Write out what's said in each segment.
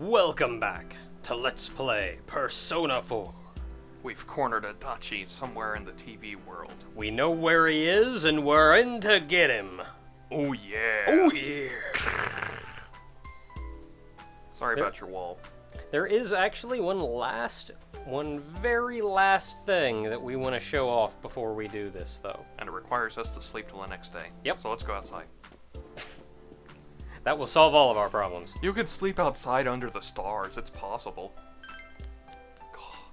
Welcome back to Let's Play Persona 4. We've cornered Adachi somewhere in the TV world. We know where he is, and we're in to get him. Oh yeah. Oh yeah. Sorry about your wall. There is actually one very last thing that we want to show off before we do this, though. And it requires us to sleep till the next day. Yep. So let's go outside. That will solve all of our problems. You can sleep outside under the stars. It's possible.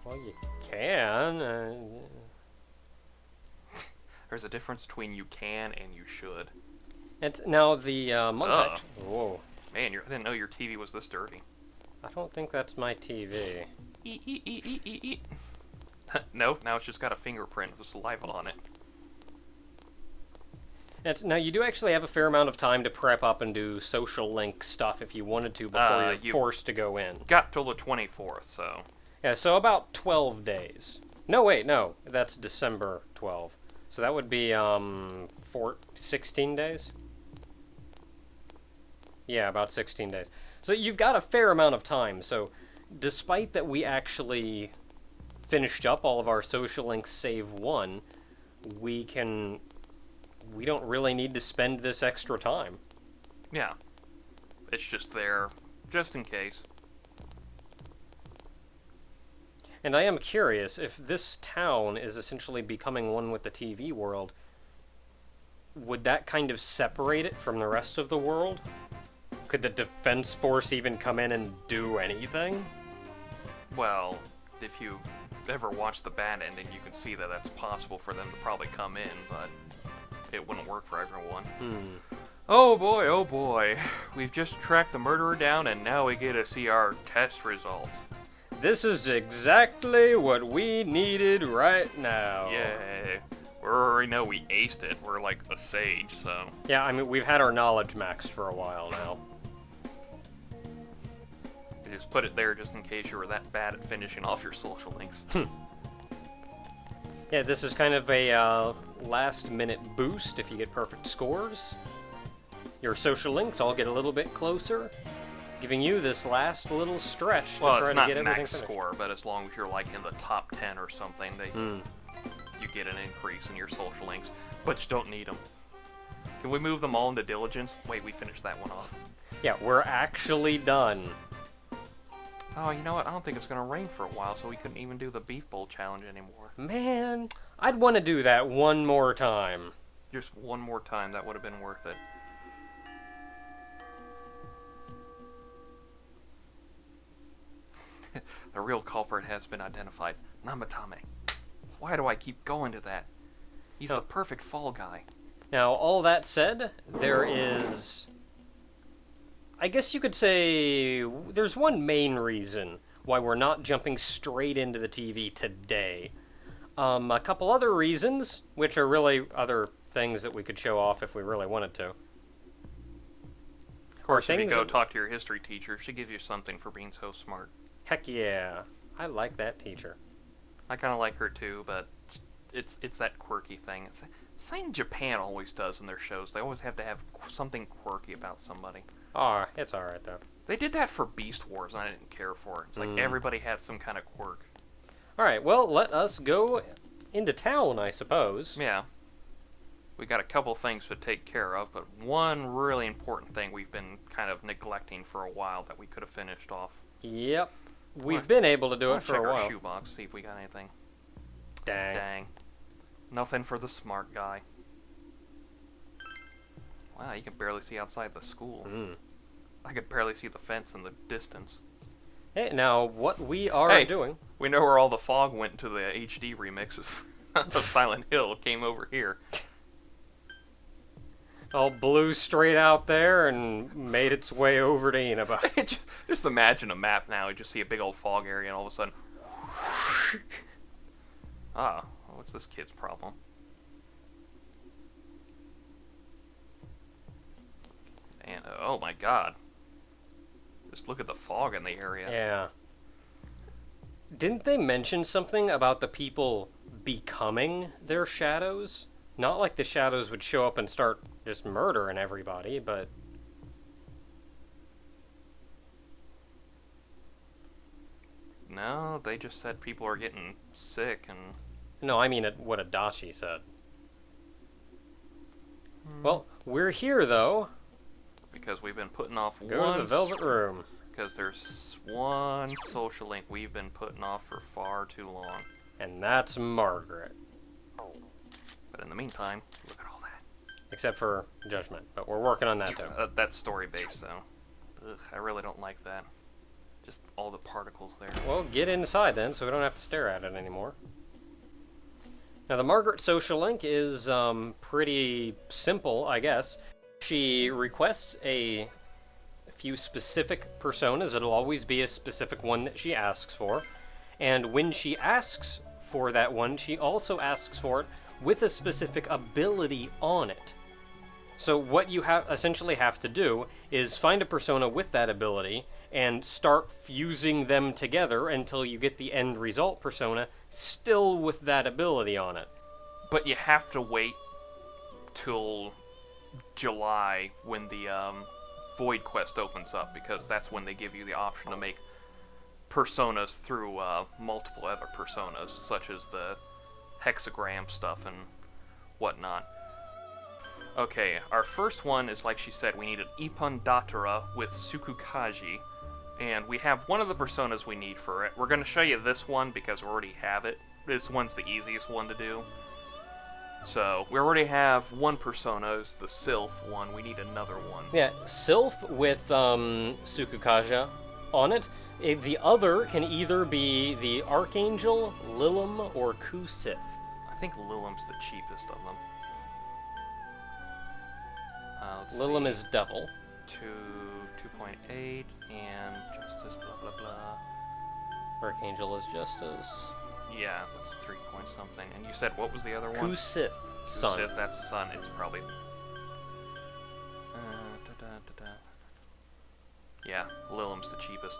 Well, you can. There's a difference between you can and you should. It's now the monk. Whoa. Man, I didn't know your TV was this dirty. I don't think that's my TV. Eat. No, now it's just got a fingerprint with saliva on it. Now, you do actually have a fair amount of time to prep up and do social link stuff if you wanted to before you're forced to go in. Got till the 24th, so... Yeah, so about 12 days. No, wait, no. That's December 12. So that would be, 16 days? Yeah, about 16 days. So you've got a fair amount of time, so despite that we actually finished up all of our social links save one, we don't really need to spend this extra time. Yeah. It's just there, just in case. And I am curious, if this town is essentially becoming one with the TV world, would that kind of separate it from the rest of the world? Could the Defense Force even come in and do anything? Well, if you ever watch the bad ending, you can see that that's possible for them to probably come in, but it wouldn't work for everyone. Oh boy. We've just tracked the murderer down, and now we get to see our test results. This is exactly what we needed right now. Yay. We already know we aced it. We're like a sage, so... Yeah, I mean, we've had our knowledge maxed for a while now. I just put it there just in case you were that bad at finishing off your social links. Yeah, this is kind of a last-minute boost if you get perfect scores. Your social links all get a little bit closer, giving you this last little stretch to try to get everything finished. Well, it's not max score, but as long as you're like in the top 10 or something, you get an increase in your social links, but you don't need them. Can we move them all into diligence? Wait, we finished that one off. Yeah, we're actually done. Oh, you know what? I don't think it's going to rain for a while, so we couldn't even do the beef bowl challenge anymore. Man, I'd want to do that one more time. Just one more time, that would have been worth it. The real culprit has been identified. Namatame. Why do I keep going to that? He's the perfect fall guy. Now, all that said, there is... I guess you could say there's one main reason why we're not jumping straight into the TV today. A couple other reasons, which are really other things that we could show off if we really wanted to. Of course, if you go talk to your history teacher, she gives you something for being so smart. Heck yeah. I like that teacher. I kind of like her too, but it's that quirky thing. It's something Japan always does in their shows. They always have to have something quirky about somebody. Oh, it's alright though. They did that for Beast Wars, and I didn't care for it. It's like everybody had some kind of quirk. Alright, well, let us go into town, I suppose. Yeah. We got a couple things to take care of, but one really important thing we've been kind of neglecting for a while that we could have finished off. Yep. We've been able to do it for a while. Check our shoebox, see if we got anything. Dang. Nothing for the smart guy. Wow, you can barely see outside the school. I could barely see the fence in the distance. Hey, now, what we are doing... We know where all the fog went to the HD remix of Silent Hill came over here. All blew straight out there and made its way over to Inaba. Just imagine a map now. You just see a big old fog area and all of a sudden... what's this kid's problem? And, oh my god. Just look at the fog in the area. Yeah. Didn't they mention something about the people becoming their shadows? Not like the shadows would show up and start just murdering everybody, but... No, they just said people are getting sick and... No, I mean what Adachi said. Well, we're here, though. Because we've been putting off Go to the Velvet Room. Because there's one social link we've been putting off for far too long. And that's Margaret. But in the meantime, look at all that. Except for Judgment, but we're working on that, too. That's story-based, though. Ugh, I really don't like that. Just all the particles there. Well, get inside, then, so we don't have to stare at it anymore. Now, the Margaret social link is pretty simple, I guess. She requests a few specific personas. It'll always be a specific one that she asks for. And when she asks for that one, she also asks for it with a specific ability on it. So what you essentially have to do is find a persona with that ability and start fusing them together until you get the end result persona still with that ability on it. But you have to wait till July when the Void Quest opens up, because that's when they give you the option to make personas through multiple other personas, such as the hexagram stuff and whatnot. Okay, our first one is, like she said, we need an Ippon Datara with Tsukukaji, and we have one of the personas we need for it. We're going to show you this one because we already have it. This one's the easiest one to do. So, we already have one persona, it's the Sylph one, we need another one. Yeah, Sylph with Tsukukaja on it. The other can either be the Archangel, Lilim, or Kusith. I think Lilim's the cheapest of them. Lilim is Devil. 2.8, and Justice, blah blah blah. Archangel is Justice. Yeah, that's 3 point something. And you said what was the other one? Kusith, Sun. Kusith, that's Sun. It's probably... Yeah, Lilim's the cheapest.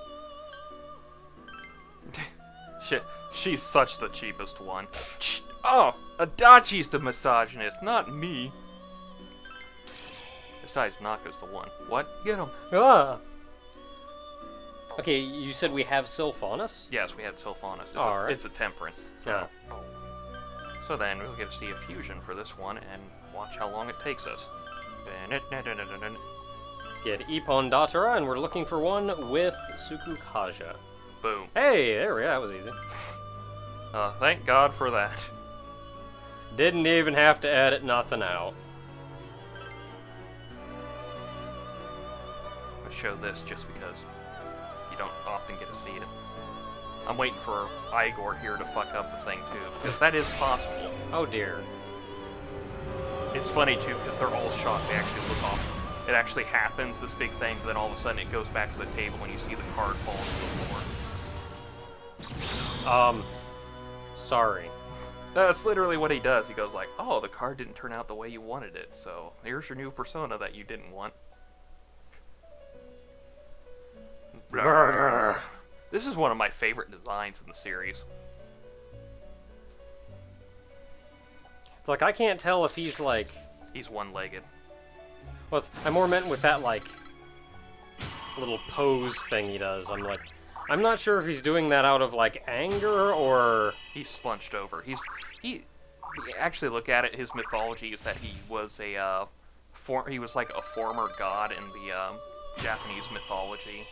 She's such the cheapest one. Oh, Adachi's the misogynist, not me. Besides, Naka's the one. What? Get him. Ah! Okay, you said we have Sylph on us? Yes, we had Sylph on us. It's a temperance. So. Yeah. So then we'll get to see a fusion for this one and watch how long it takes us. Get Ippon Datara, and we're looking for one with Tsukukaja. Boom. Hey, there we go. That was easy. Thank God for that. Didn't even have to edit nothing out. I'll show this just because you don't often get to see it. I'm waiting for Igor here to fuck up the thing too, because that is possible. Oh dear. It's funny too, because they're all shot. They actually look off. It actually happens, this big thing, but then all of a sudden it goes back to the table when you see the card fall to the floor. Sorry. That's literally what he does. He goes like, oh, the card didn't turn out the way you wanted it, so here's your new persona that you didn't want. Murder. This is one of my favorite designs in the series. It's like, I can't tell if he's like... He's one-legged. Well, I'm more meant with that, like, little pose thing he does. I'm like, I'm not sure if he's doing that out of, like, anger or... He's slunched over. He actually look at it, his mythology is that he was a, he was like a former god in the, Japanese mythology.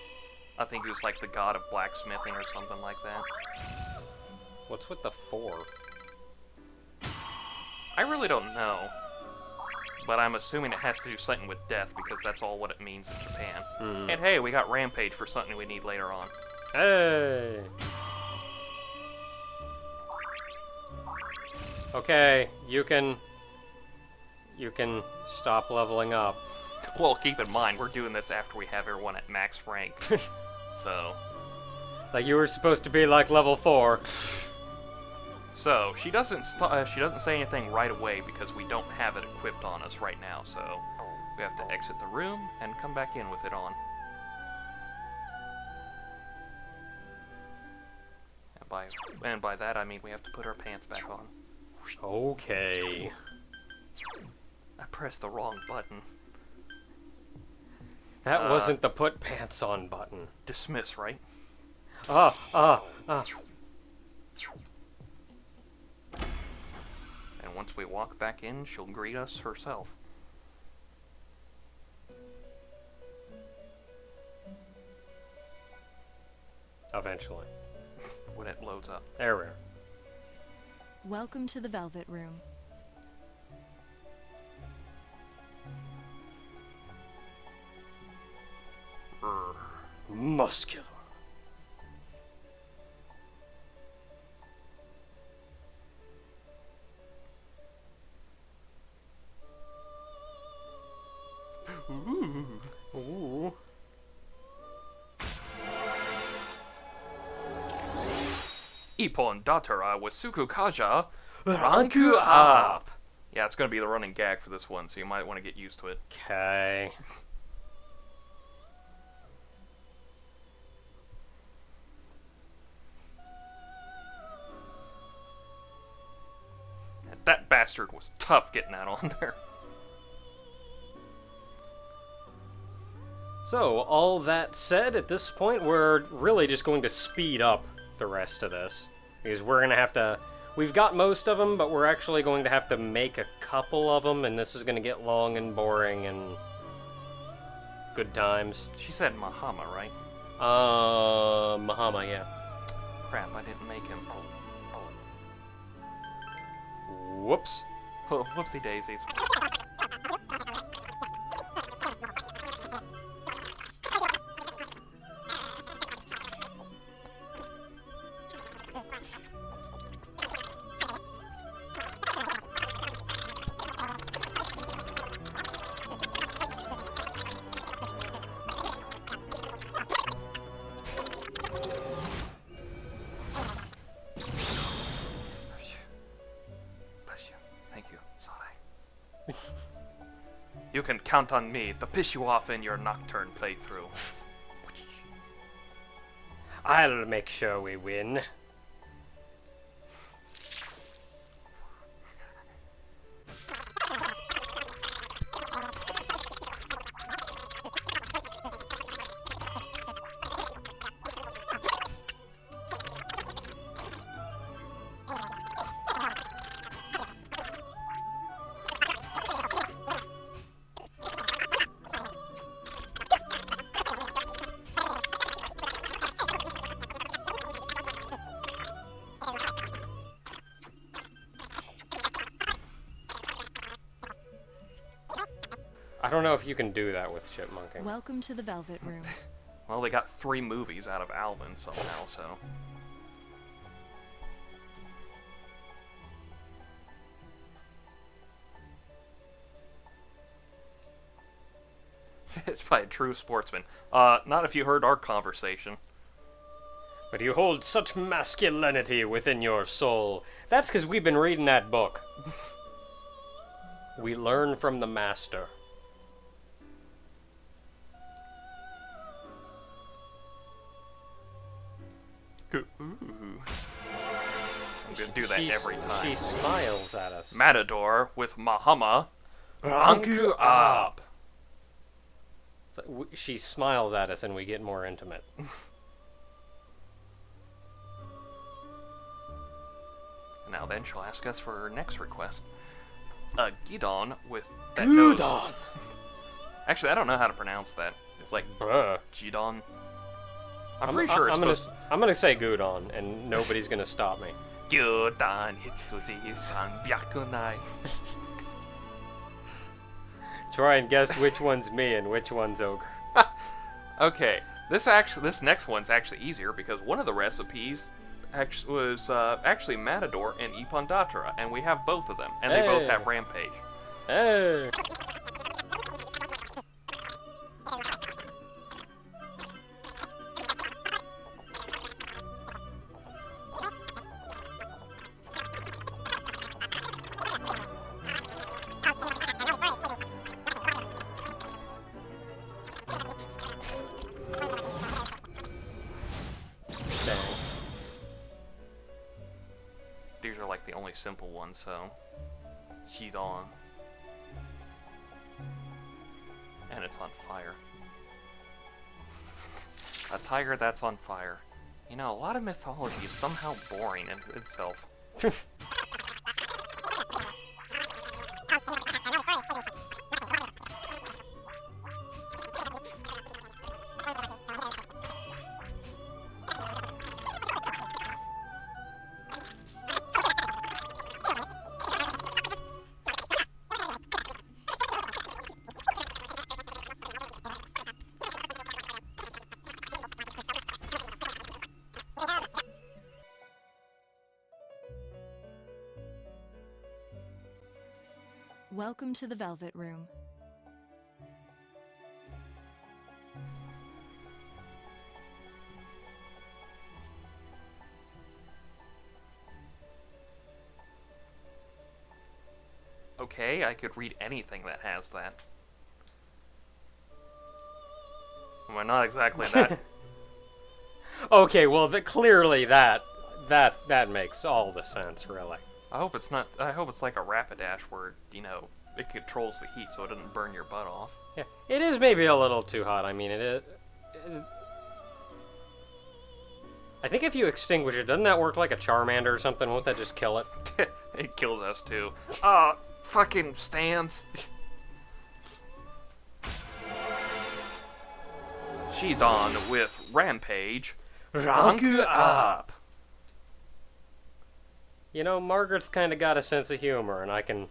I think he was like the god of blacksmithing or something like that. What's with the 4? I really don't know. But I'm assuming it has to do something with death, because that's all what it means in Japan. And hey, we got Rampage for something we need later on. Hey! Okay, you can stop leveling up. Well, keep in mind, we're doing this after we have everyone at max rank. So... Like, you were supposed to be like level 4. So, she doesn't say anything right away because we don't have it equipped on us right now, so we have to exit the room and come back in with it on. And by that I mean we have to put our pants back on. Okay. I pressed the wrong button. That wasn't the put pants on button. Dismiss, right? And once we walk back in, she'll greet us herself. Eventually. When it loads up. There we are. Welcome to the Velvet Room. Muscular. Ooh. Ippon Datara with Suku Kaja, Ranku up! Yeah, it's gonna be the running gag for this one, so you might want to get used to it. Okay. That bastard was tough getting that on there. So, all that said, at this point, we're really just going to speed up the rest of this. Because we're going to have to... We've got most of them, but we're actually going to have to make a couple of them, and this is going to get long and boring and... good times. She said Mahama, right? Mahama, yeah. Crap, I didn't make him. Whoops. Oh, whoopsie daisies. Thank you. Sorry. You can count on me to piss you off in your nocturne playthrough. I'll make sure we win. I don't know if you can do that with chipmunking. Welcome to the Velvet Room. Well, they got 3 movies out of Alvin somehow, so... It's by a true sportsman. Not if you heard our conversation. But you hold such masculinity within your soul. That's because we've been reading that book. We learn from the master. Ooh. I'm gonna do that every time. She smiles at us. Matador with Mahama. Ranku up! She smiles at us and we get more intimate. Now then, she'll ask us for her next request. Gidon with... Gudon! Actually, I don't know how to pronounce that. It's like... Bruh. Gidon. I'm pretty sure it's supposed... I'm gonna say Gudon, and nobody's gonna stop me. Gudon hitsuji sanbyakunai. Try and guess which one's me and which one's Ogre. Okay, this next one's actually easier because one of the recipes was actually Matador and Ippon Datara, and we have both of them, and they both have Rampage. Hey! These are like the only simple ones, so... Gidon. And it's on fire. A tiger that's on fire. You know, a lot of mythology is somehow boring in itself. Welcome to the Velvet Room. Okay, I could read anything that has that. Well, not exactly that. Okay, well, clearly that makes all the sense, really. I hope it's not. I hope it's like a Rapidash where, you know, it controls the heat so it doesn't burn your butt off. Yeah, it is maybe a little too hot. I mean, I think if you extinguish it, doesn't that work like a Charmander or something? Won't that just kill it? It kills us too. Fucking stands. Shidon with Rampage. Rank you up! You know, Margaret's kind of got a sense of humor, and I can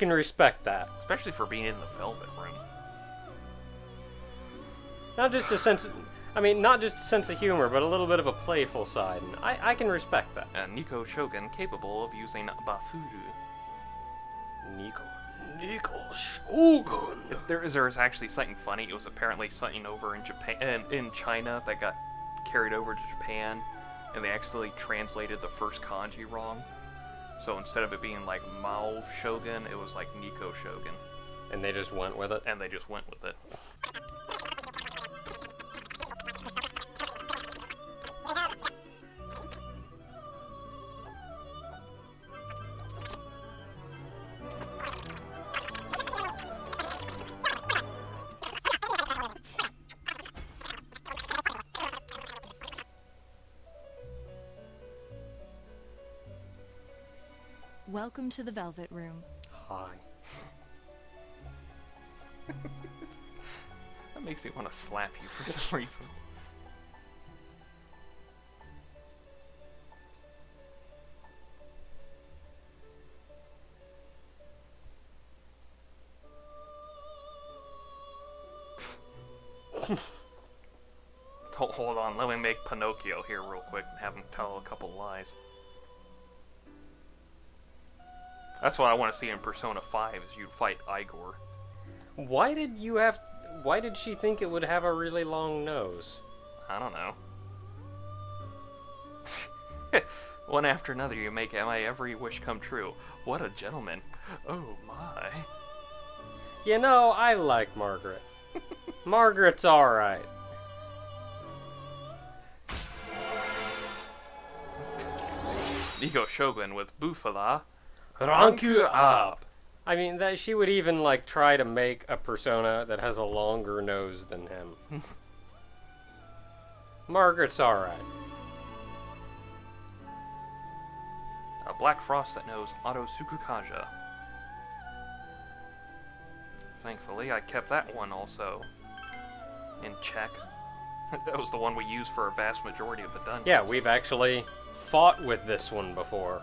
respect that. Especially for being in the Velvet Room. Not just a sense of humor, but a little bit of a playful side, and I can respect that. And Nico Shogun capable of using Bafuru. Nico Shogun! There is actually something funny. It was apparently something over in Japan, in China, that got carried over to Japan, and they accidentally translated the first kanji wrong. So instead of it being like Mao Shogun, it was like Nico Shogun. And they just went with it? And they just went with it. Welcome to the Velvet Room. Hi. That makes me want to slap you for some reason. Hold on, let me make Pinocchio here real quick and have him tell a couple lies. That's what I want to see in Persona 5, is you fight Igor. Why did she think it would have a really long nose? I don't know. One after another, you make my every wish come true. What a gentleman. Oh my. You know, I like Margaret. Margaret's alright. Nico Shogun with Bufala. Rank you up! I mean, that she would even, like, try to make a persona that has a longer nose than him. Margaret's alright. A Black Frost that knows Auto Sukukaja. Thankfully, I kept that one also in check. That was the one we used for a vast majority of the dungeons. Yeah, we've actually fought with this one before.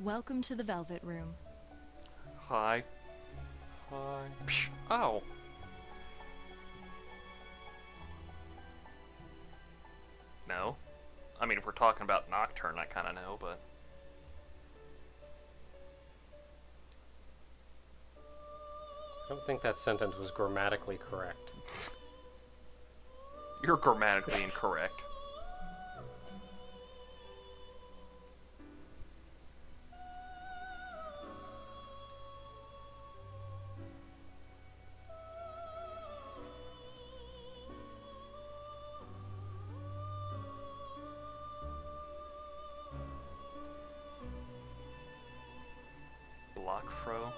Welcome to the Velvet Room. Hi. Hi. Psh, ow. No. I mean, if we're talking about Nocturne, I kind of know, but... I don't think that sentence was grammatically correct. You're grammatically incorrect. fro.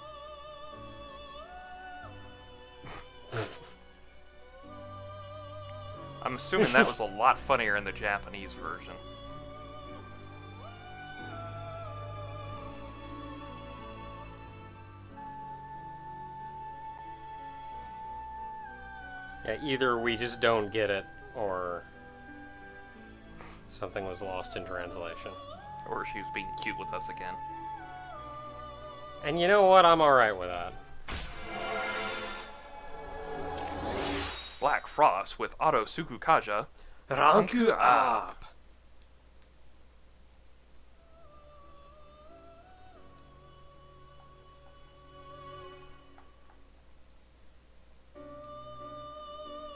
I'm assuming that was a lot funnier in the Japanese version. Yeah, either we just don't get it, or something was lost in translation. Or she was being cute with us again. And you know what? I'm alright with that. Black Frost with Auto Sukukaja. Ranku up!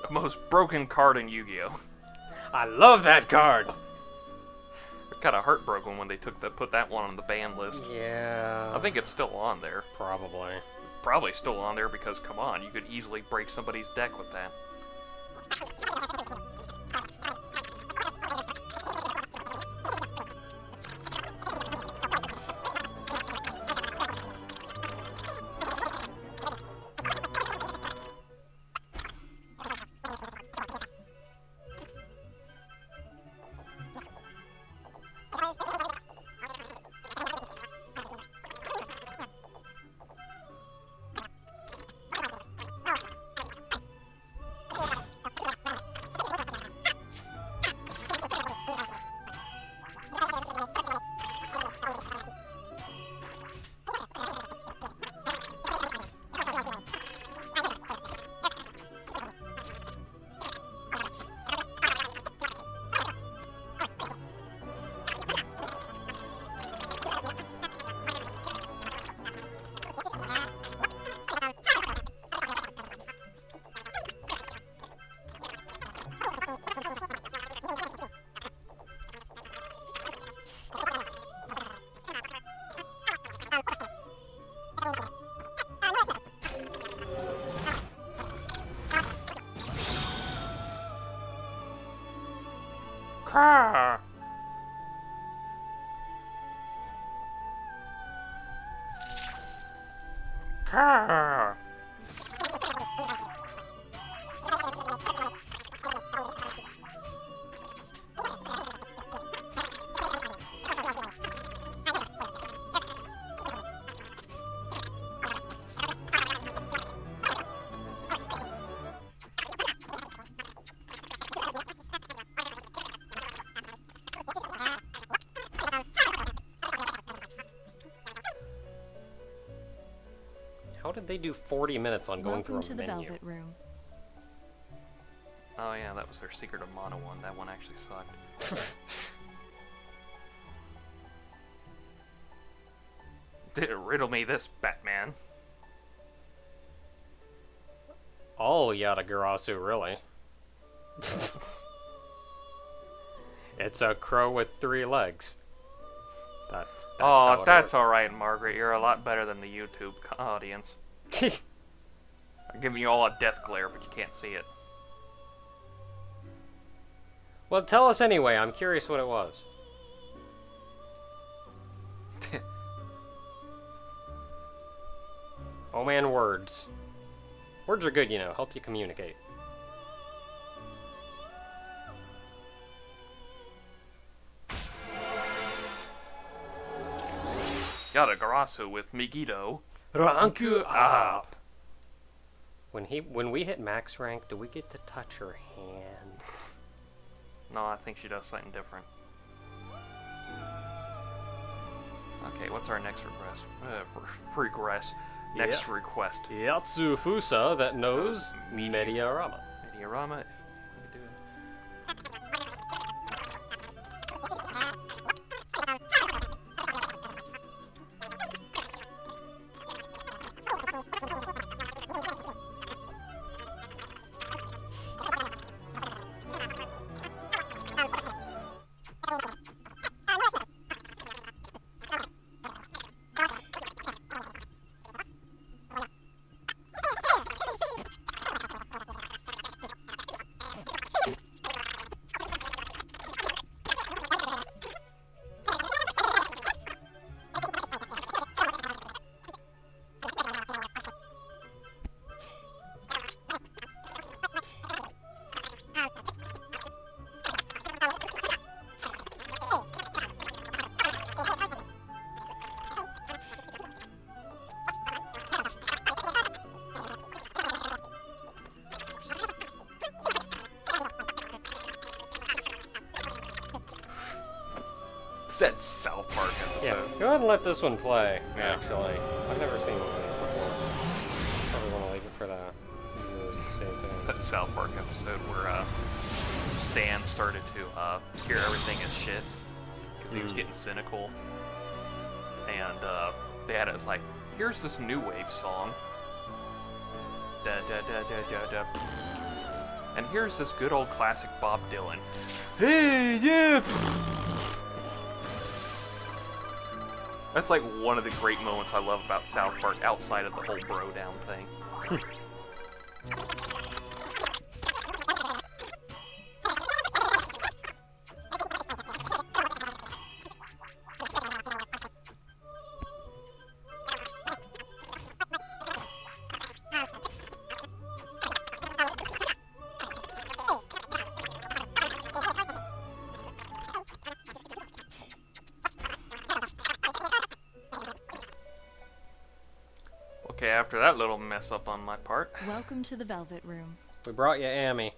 The most broken card in Yu-Gi-Oh! I love that card! I got heartbroken when they put that one on the ban list. Yeah. I think it's still on there. Probably. Probably still on there because, come on, you could easily break somebody's deck with that. Car. Car. How did they do 40 minutes on going Welcome through to a the menu? Velvet Room. Oh yeah, that was their Secret of Mana one. That one actually sucked. Riddle me this, Batman. All Yatagarasu, really. It's a crow with 3 legs. That's how Oh, it that's works. alright, Margaret. You're a lot better than the YouTube audience. I'm giving you all a death glare, but you can't see it. Well, tell us anyway. I'm curious what it was. Oh man, words. Words are good, you know. Help you communicate. Got a Garasu with Megiddo. Ranku up. When we hit max rank, do we get to touch her hand? No, I think she does something different. Okay, what's our next request? Regress. Next Yeah. request. Yatsu Fusa that knows Mediarama. Mediarama. Let me do it. It's that South Park Yeah, episode. go ahead and let this one play, Yeah. actually. I've never seen one of these before. Probably want to leave it for the viewers to see it too. That South Park episode where Stan started to hear everything as shit because he was getting cynical, and they had it as like, here's this new wave song, da da da da da da, and here's this good old classic Bob Dylan. Hey, yeah. That's like one of the great moments I love about South Park outside of the whole bro down thing. Okay, after that little mess up on my part, Welcome to the Velvet Room. We brought you Amy.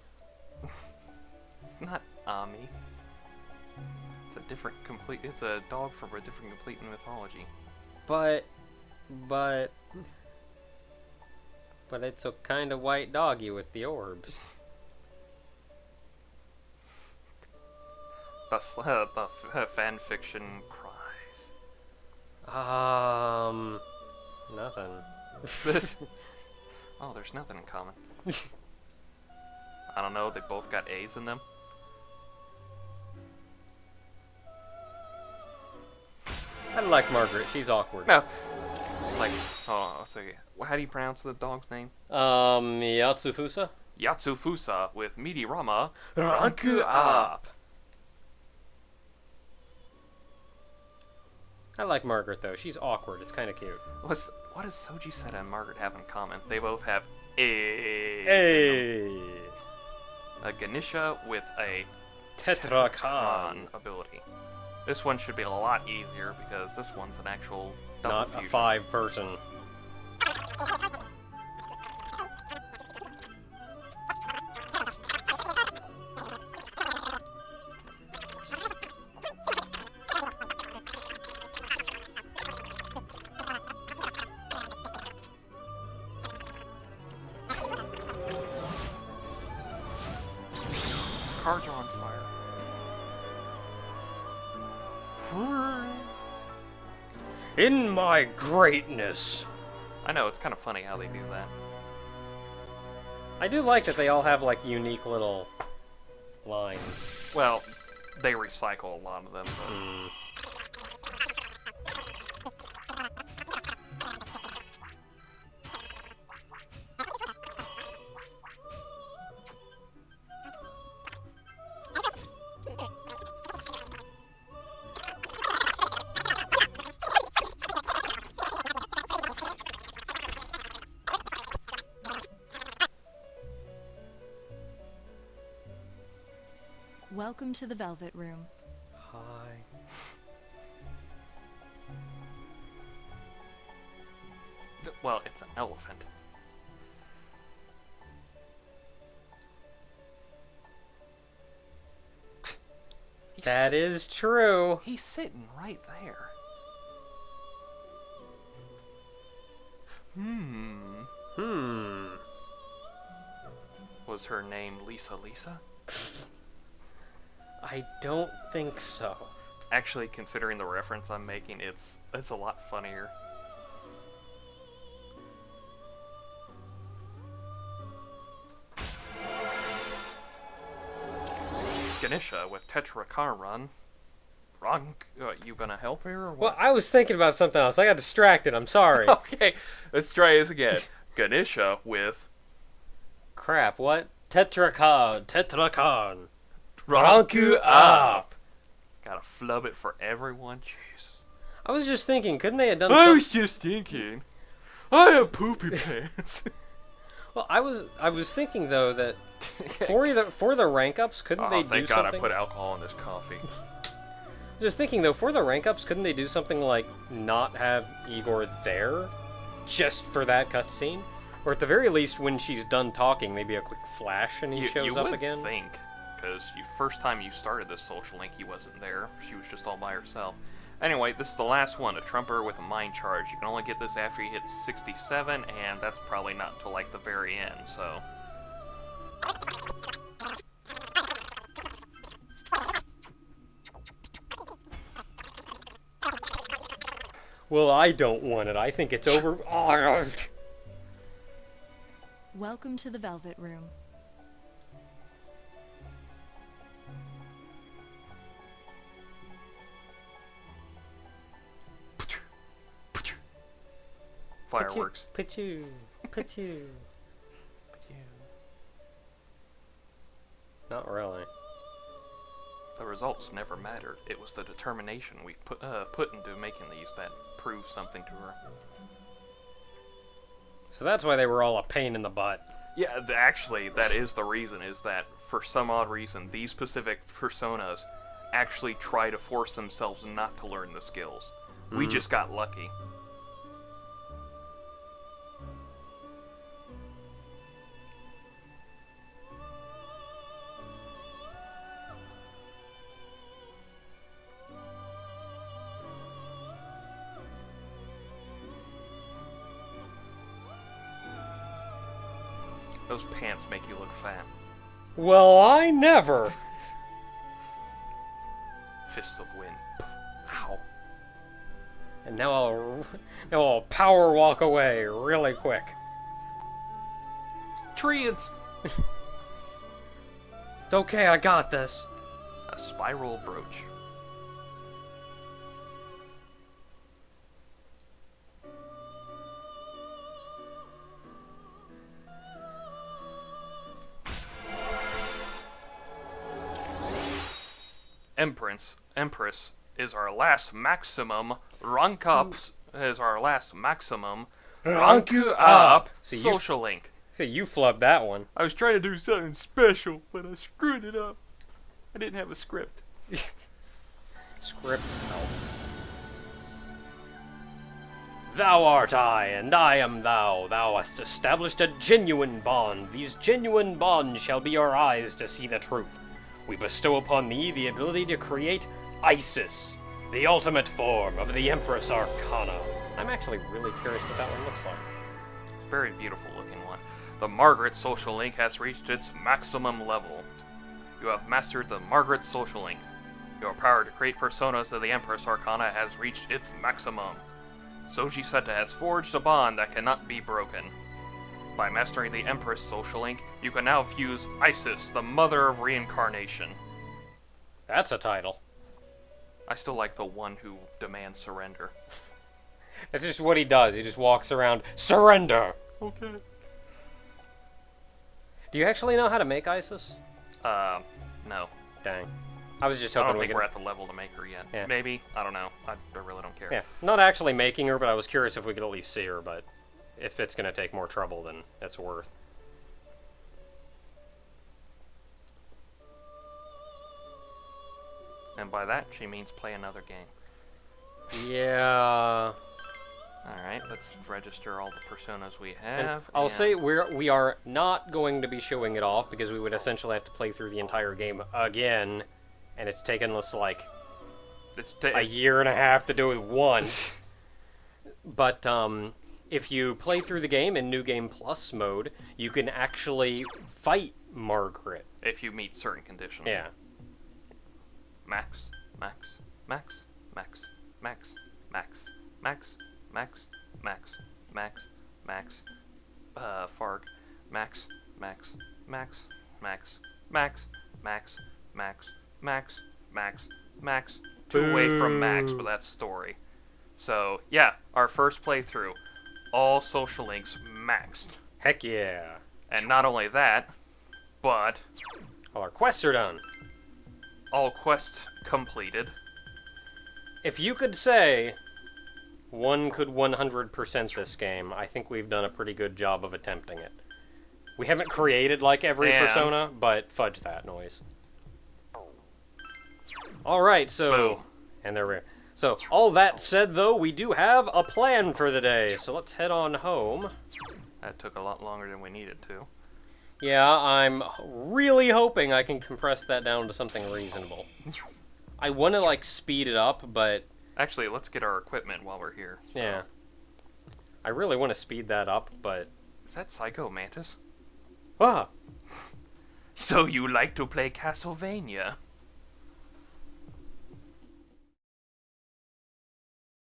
it's not Ami. It's a different complete. It's a dog from a different complete mythology. But it's a kind of white doggy with the orbs. The fan fiction cries. Nothing. Oh, there's nothing in common. I don't know. They both got A's in them. I like Margaret. She's awkward. No. It's like, hold on. Let's see. How do you pronounce the dog's name? Yatsufusa? Yatsufusa with Midi Rama. Ranku up. I like Margaret, though. She's awkward. It's kind of cute. What does Soji-Seta and Margaret have in common? They both have A's in Hey! them. A Ganesha with a Tetrakan. ability. This one should be a lot easier because this one's an actual double Not fusion. a 5-person. Cards are on fire. In my greatness. I know, it's kind of funny how they do that. I do like that they all have, like, unique little lines. Well, they recycle a lot of them. But Welcome to the Velvet Room. Hi. well, it's an elephant. That is true. He's sitting right there. Was her name Lisa Lisa? I don't think so. Actually, considering the reference I'm making, it's a lot funnier. Ganesha with Tetrakaran. Wrong. You gonna help her or Well, what? I was thinking about something else. I got distracted. I'm sorry. Okay, let's try this again. Ganesha with Crap, what? Tetrakan. Tetrakan. Ranku up. Gotta flub it for everyone. Jeez. I was just thinking, couldn't they have done I something? was just thinking. I have poopy pants. Well, I was thinking though that for the rank ups, couldn't they Oh, do thank God something? I put alcohol in this coffee. Just thinking though, for the rank ups, couldn't they do something like not have Igor there, just for that cutscene, or at the very least, when she's done talking, maybe a quick flash and he shows you up would again. think, because first time you started this social link, he wasn't there. She was just all by herself. Anyway, this is the last one, a trumper with a mind charge. You can only get this after you hit 67, and that's probably not until like the very end, so... Well, I don't want it. I think it's over. Welcome to the Velvet Room. Fireworks. Pichu. Not really. The results never mattered. It was the determination we put into making these that proved something to her. So that's why they were all a pain in the butt. Yeah, actually, that is the reason, is that for some odd reason, these specific personas actually try to force themselves not to learn the skills. We just got lucky. Those pants make you look fat. Well, I never. Fist of wind. Ow. And now I'll power walk away really quick. Treants! It's okay, I got this. A spiral brooch. Empress is our last maximum rank up. Is our last maximum rank up social link. So you flubbed that one. I was trying to do something special, but I screwed it up. I didn't have a script. Scripts help. Thou art I, and I am thou. Thou hast established a genuine bond. These genuine bonds shall be our eyes to see the truth. We bestow upon thee the ability to create Isis, the ultimate form of the Empress Arcana. I'm actually really curious what that one looks like. It's a very beautiful looking one. The Margaret social link has reached its maximum level. You have mastered the Margaret social link. Your power to create personas of the Empress Arcana has reached its maximum. Soji Seta has forged a bond that cannot be broken. By mastering the Empress social link, you can now fuse Isis, the mother of reincarnation. That's a title. I still like the one who demands surrender. That's just what he does. He just walks around, surrender! Okay. Do you actually know how to make Isis? No. Dang. I was just I hoping don't we think could... we're at the level to make her yet. Yeah. Maybe. I don't know. I really don't care. Yeah, not actually making her, but I was curious if we could at least see her, but if it's going to take more trouble, then it's worth. And by that, she means play another game. Yeah. Alright, let's register all the personas we And have. I'll say we are not going to be showing it off because we would essentially have to play through the entire game again, and it's taken us like a year and a half to do it once. But if you play through the game in New Game Plus mode, you can actually fight Margaret. If you meet certain conditions. Yeah. Max, Max, Max, Max, Max, Max, Max, Max, Max, Max, Max, Farg, Max, Max, Max, Max, Max, Max, Max, Max, Max, Max, two away from Max for that story. So, yeah, our first playthrough, all social links maxed. Heck yeah. And not only that, but All our quests are done. all quests completed. If you could say one could 100% this game, I think we've done a pretty good job of attempting it. We haven't created like every And- persona, but fudge that noise. Alright, so... Boom. And there we are. So, all that said, though, we do have a plan for the day. So let's head on home. That took a lot longer than we needed to. Yeah, I'm really hoping I can compress that down to something reasonable. I want to, like, speed it up, but... Actually, let's get our equipment while we're here. So. Yeah. I really want to speed that up, but... Is that Psycho Mantis? Ah! So you like to play Castlevania?